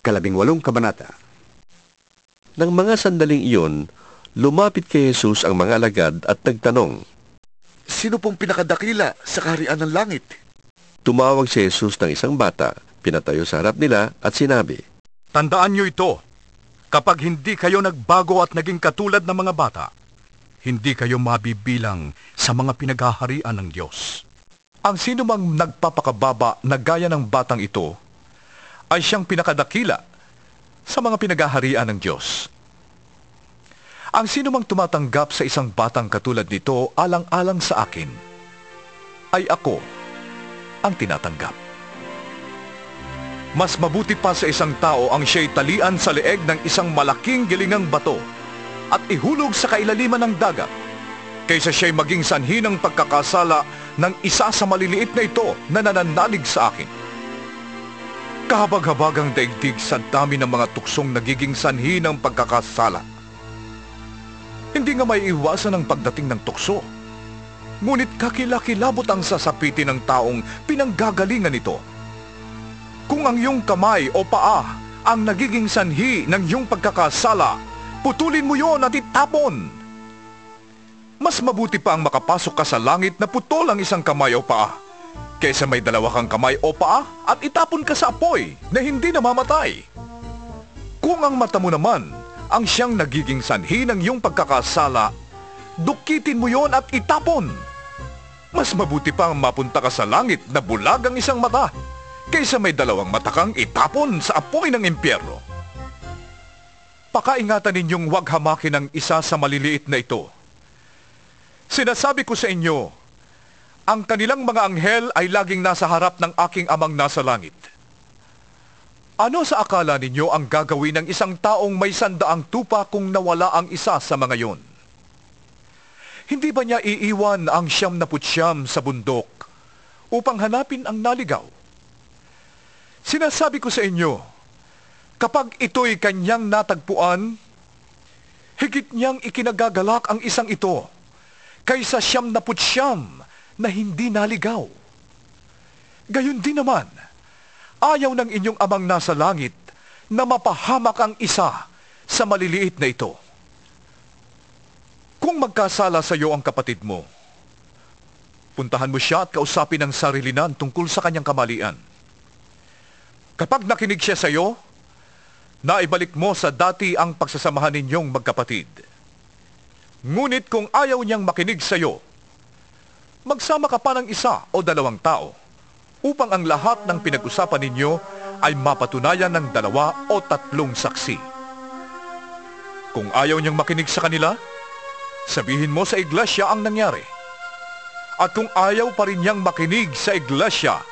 18 kabanata. Nang mga sandaling iyon, lumapit kay Jesus ang mga alagad at nagtanong. Sino pong pinakadakila sa kaharian ng langit? Tumawag si Jesus ng isang bata, pinatayo sa harap nila at sinabi, Tandaan niyo ito, kapag hindi kayo nagbago at naging katulad ng mga bata, hindi kayo mabibilang sa mga pinaghaharian ng Diyos. Ang sino mang nagpapakababa na gaya ng batang ito, ay siyang pinakadakila sa mga pinaghaharian ng Diyos. Ang sino mang tumatanggap sa isang batang katulad nito alang-alang sa akin, ay ako ang tinatanggap. Mas mabuti pa sa isang tao ang siya'y talian sa leeg ng isang malaking gilingang bato at ihulog sa kailaliman ng dagat, kaysa siya'y maging sanhi ng pagkakasala ng isa sa maliliit na ito na nananalig sa akin. Kahabag-habagang daigdig sa dami ng mga tuksong nagiging sanhi ng pagkakasala. Hindi nga may iwasan ang pagdating ng tukso. Ngunit kakilakilabot ang sasapitin ng taong pinanggagalingan nito. Kung ang iyong kamay o paa ang nagiging sanhi ng iyong pagkakasala, putulin mo yon at itapon. Mas mabuti pa ang makapasok ka sa langit na putol ang isang kamay o paa, kaysa may dalawa kang kamay o paa at itapon ka sa apoy na hindi namamatay. Kung ang mata mo naman ang siyang nagiging sanhi ng iyong pagkakasala, dukitin mo yon at itapon. Mas mabuti pang mapunta ka sa langit na bulag ang isang mata, kaysa may dalawang mata kang itapon sa apoy ng impyerno. Pakaingatan ninyong huwag hamakin ang isa sa maliliit na ito. Sinasabi ko sa inyo, ang kanilang mga anghel ay laging nasa harap ng aking amang nasa langit. Ano sa akala ninyo ang gagawin ng isang taong may 100 tupa kung nawala ang isa sa mga yon? Hindi ba niya iiwan ang 99 sa bundok upang hanapin ang naligaw? Sinasabi ko sa inyo, kapag ito'y kanyang natagpuan, higit niyang ikinagagalak ang isang ito kaysa 99 na hindi naligaw. Gayon din naman, ayaw ng inyong amang nasa langit na mapahamak ang isa sa maliliit na ito. Kung magkasala sa iyo ang kapatid mo, puntahan mo siya at kausapin ang sarilinan tungkol sa kanyang kamalian. Kapag nakinig siya sa iyo, naibalik mo sa dati ang pagsasamahan ninyong magkapatid. Ngunit kung ayaw niyang makinig sa iyo, magsama ka pa ng 1 o 2 tao upang ang lahat ng pinag-usapan ninyo ay mapatunayan ng 2 o 3 saksi. Kung ayaw niyang makinig sa kanila, sabihin mo sa iglesia ang nangyari. At kung ayaw pa rin niyang makinig sa iglesia,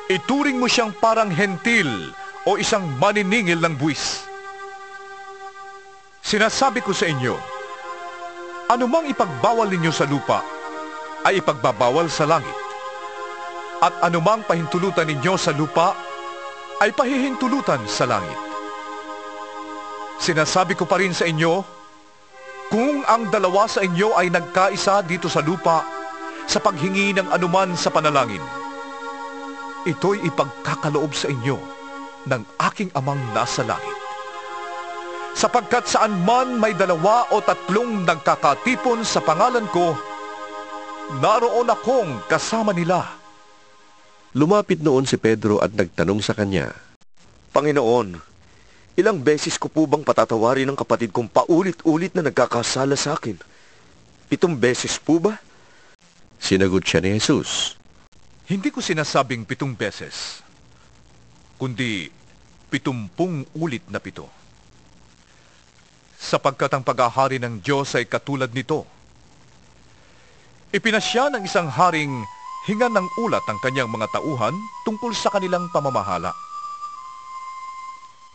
ituring mo siyang parang hentil o isang maniningil ng buwis. Sinasabi ko sa inyo, anumang ipagbawal ninyo sa lupa, ay ipagbabawal sa langit. At anumang pahintulutan ninyo sa lupa, ay pahihintulutan sa langit. Sinasabi ko pa rin sa inyo, kung ang 2 sa inyo ay nagkaisa dito sa lupa sa paghingi ng anuman sa panalangin, ito'y ipagkakaloob sa inyo ng aking amang nasa langit. Sapagkat saan man may 2 o 3 nagkakatipon sa pangalan ko, naroon akong kasama nila. Lumapit noon si Pedro at nagtanong sa kanya, Panginoon, ilang beses ko po bang patatawarin ang kapatid kong paulit-ulit na nagkakasala sa akin? 7 beses po ba? Sinagot siya ni Jesus, Hindi ko sinasabing 7 beses, kundi 70 ulit na 7. Sapagkat ang paghahari ng Diyos ay katulad nito. Ipinasya ng isang haring hingan ng ulat ang kanyang mga tauhan tungkol sa kanilang pamamahala.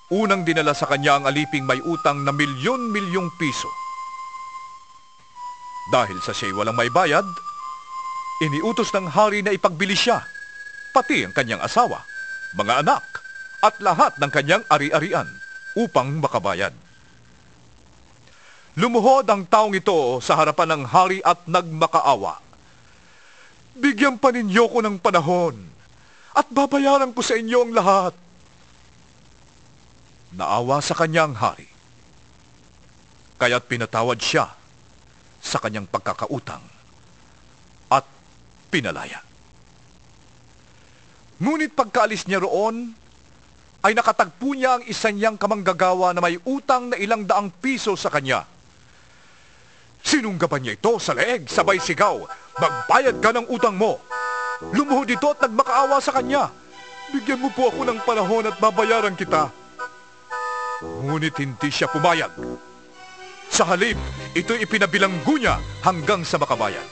Unang dinala sa kanya ang aliping may utang na milyon-milyong piso. Dahil sa siya'y walang may bayad, iniutos ng hari na ipagbili siya, pati ang kanyang asawa, mga anak, at lahat ng kanyang ari-arian upang makabayad. Lumuhod ang taong ito sa harapan ng hari at nagmakaawa. Bigyan pa ninyo ko ng panahon at babayaran ko sa inyo ang lahat. Naawa sa kanya ang hari. Kaya't pinatawad siya sa kanyang pagkakautang at pinalaya. Ngunit pagkaalis niya roon, ay nakatagpo niya ang isa niyang kamanggagawa na may utang na 200 piso sa kanya. Sinunggaban niya ito sa leeg, sabay sigaw, "Magbayad ka ng utang mo!" Lumuhod ito at nagmakaawa sa kanya, "Bigyan mo po ako ng panahon at babayaran kita." Ngunit hindi siya pumayag. Sa halip, ito'y ipinabilanggo niya hanggang sa makabayad.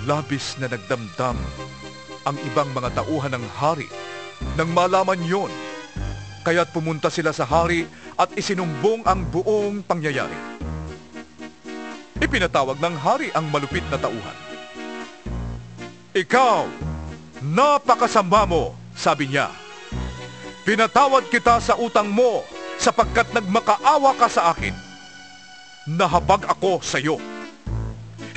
Labis na nagdamdam ang ibang mga tauhan ng hari nang malaman yon. Kaya't pumunta sila sa hari at isinumbong ang buong pangyayari. Ipinatawag ng hari ang malupit na tauhan. "Ikaw, napakasama mo," sabi niya. "Pinatawad kita sa utang mo sapagkat nagmakaawa ka sa akin. Nahabag ako sa iyo.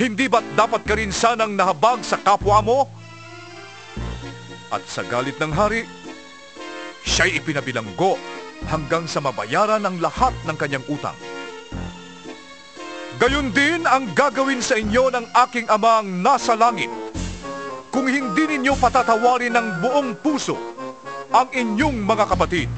Hindi ba't dapat ka rin sanang nahabag sa kapwa mo?" At sa galit ng hari, siya'y ipinabilanggo hanggang sa mabayaran ang lahat ng kanyang utang. Gayon din ang gagawin sa inyo ng aking amang nasa langit, kung hindi ninyo patatawarin ng buong puso ang inyong mga kapatid.